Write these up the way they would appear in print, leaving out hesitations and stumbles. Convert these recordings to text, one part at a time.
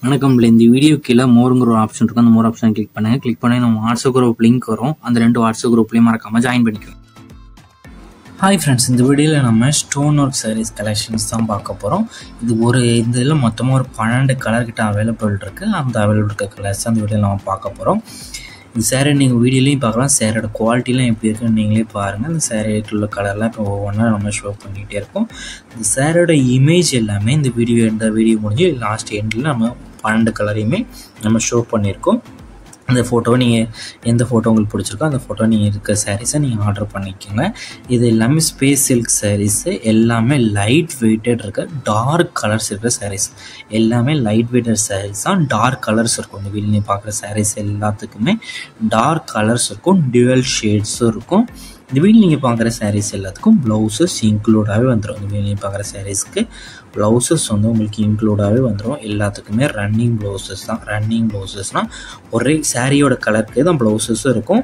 வணக்கம். இந்த வீடியோ கீழே மோருங்கிற ஒரு ஆப்ஷன் இருக்கும். அந்த மோர் ஆப்ஷன் கிளிக் பண்ணுங்க. கிளிக் பண்ணி நம்ம வாட்ஸ்அப் குரூப் லிங்க் வரும். அந்த 2 வாட்ஸ்அப் குரூப்லையும் மறக்காம ஜாயின் பண்ணிக்கோங்க. ஹாய் ஃப்ரெண்ட்ஸ், இந்த வீடியோவில் நம்ம ஸ்டோன் ஒர்க் சாரீஸ் கலெக்ஷன்ஸ் தான் பார்க்க போகிறோம். இந்த இதில் மொத்தமாக ஒரு 12 கலர் கிட்ட அவைலபிள் இருக்குது. அந்த அவைலபிள் இருக்க கலர்ஸ் அந்த வீடியோவில் நம்ம பார்க்க போகிறோம். இந்த சேரீ நீங்கள் வீடியோலையும் பார்க்கலாம். சேரோட குவாலிட்டிலாம் எப்படி இருக்குன்னு நீங்களே பாருங்கள். இந்த சேரீக்கு உள்ள கலர்லாம் இப்போ ஒவ்வொன்றா நம்ம ஷோ பண்ணிகிட்டே இருக்கோம். இந்த சேரோட இமேஜ் எல்லாமே இந்த வீடியோ முடிஞ்சு லாஸ்ட் எண்டில் நம்ம 12 கலரையுமே நம்ம ஷோ பண்ணியிருக்கோம். அந்த ஃபோட்டோவை நீங்கள் எந்த ஃபோட்டோ உங்களுக்கு பிடிச்சிருக்கோ அந்த ஃபோட்டோ நீங்கள் இருக்க சாரீஸை நீங்கள் ஆர்டர் பண்ணிக்கோங்க. இது எல்லாமே ஸ்பேஸ் சில்க் சாரீஸு, எல்லாமே லைட் வெயிட்டட் இருக்க டார்க் கலர்ஸ் இருக்கிற சாரீஸ், எல்லாமே லைட் வெயிட்டட் சாரீஸ் தான். டார்க் கலர்ஸ் இருக்கும். இந்த வீடியோ பார்க்குற சாரீஸ் எல்லாத்துக்குமே டார்க் கலர்ஸ் இருக்கும், டியூவல் ஷேட்ஸும் இருக்கும். இந்த வீடியோ நீங்கள் பார்க்குற சாரீஸ் எல்லாத்துக்கும் ப்ளவுசஸ் இன்க்ளூடாகவே வந்துடும். இந்த வீடியோ நீங்கள் பார்க்குற சாரீஸ்க்கு ப்ளவுசஸ் உங்களுக்கு இன்க்ளூடாகவே வந்துடும். எல்லாத்துக்குமே ரன்னிங் ப்ளவுசஸ் தான். ரன்னிங் ப்ளவுசஸ்னால் ஒரே சாரியோட கலருக்கு தான் ப்ளவுசஸும் இருக்கும்.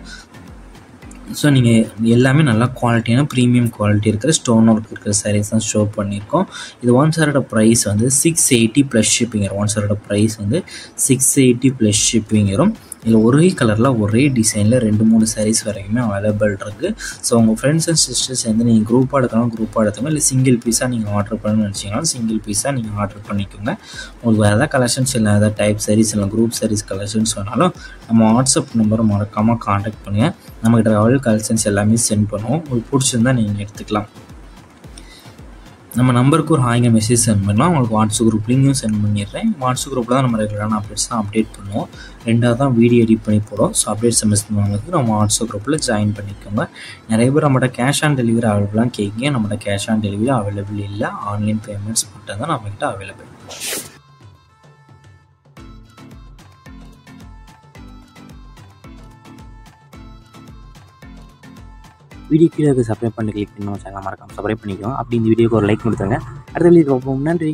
ஸோ நீங்கள் எல்லாமே நல்லா குவாலிட்டியான ப்ரீமியம் குவாலிட்டி இருக்கிற ஸ்டோன் ஒர்க் இருக்கிற சாரீஸ் தான் ஷோ பண்ணியிருக்கோம். இது ஒன் சாரோட ப்ரைஸ் 680 ப்ளஸ் ஷிப்பிங் வரும். ஒன் சாரோட ப்ரைஸ் 680 ப்ளஸ் ஷிப்பிங் வரும். இதில் ஒரே கலரில் ஒரே டிசைனில் 2-3 சாரீஸ் வரைக்குமே அவைலபிள் இருக்குது. ஸோ உங்கள் ஃப்ரெண்ட்ஸ் அண்ட் சிஸ்டர்ஸ் நீங்கள் குரூப்பாக எடுக்கலாம், குரூப்பாக எடுத்துங்க. இல்லை சிங்கிள் பீஸாக நீங்கள் ஆர்டர் பண்ணணும்னு நினச்சிங்கன்னா சிங்கிள் பீஸாக நீங்கள் ஆர்டர் பண்ணிக்கோங்க. உங்களுக்கு வேறு எதாவது கலெக்ஷன்ஸ் இல்லை, எதாவது டைப் சாரீஸ் இல்லை குரூப் சாரீஸ் கலெக்ஷன்ஸ் வேணாலும் நம்ம வாட்ஸ்அப் நம்பரை மறக்காமல் காண்டாக்ட் பண்ணுங்கள். நம்மகிட்ட அவைலபிள் கலெக்ஷன்ஸ் எல்லாமே சென்ட் பண்ணுவோம். உங்களுக்கு பிடிச்சிருந்தா நீங்கள் எடுத்துக்கலாம். நம்ம நம்பருக்கு ஒரு ஹாய்ங்க மெசேஜ் சென்ட் பண்ணலாம். உங்களுக்கு வாட்ஸ்அப் குரூப் லிங்கும் சென்ட் பண்ணிடுறேன். வாட்ஸ்அப் குரூப்பில் தான் நம்ம ரெகுலரான அப்டேட்ஸ் தான் அப்டேட் பண்ணுவோம். 2வது தான் வீடியோ எடிட் பண்ணி போடும். ஸோ அப்டேட்ஸ் மிஸ் பண்ணுவாங்களுக்கு நம்ம வாட்ஸ்அப் குரூப்பில் ஜாயின் பண்ணிக்கோங்க. நிறைய பேர் நம்மகிட்ட கேஷ் ஆன் டெலிவரி அவைலபிளாக கேட்குங்க. நம்மகிட்ட கேஷ் ஆன் டெலிவரி அவைலபிள் இல்லை. ஆன்லைன் பேமெண்ட்ஸ் மட்டும் தான் நம்மகிட்ட அவைலபிள். வீடியோ கீழே சப்ஸ்கிரைப் பண்ணி கிளிக் பண்ணி நம்ம சேனல் மறக்காம சப்ஸ்கிரைப் பண்ணிக்கோங்க. அப்படி இந்த வீடியோக்கு ஒரு லைக் கொடுத்துருங்க. அடுத்த வீடியோ பார்ப்போம். நன்றி.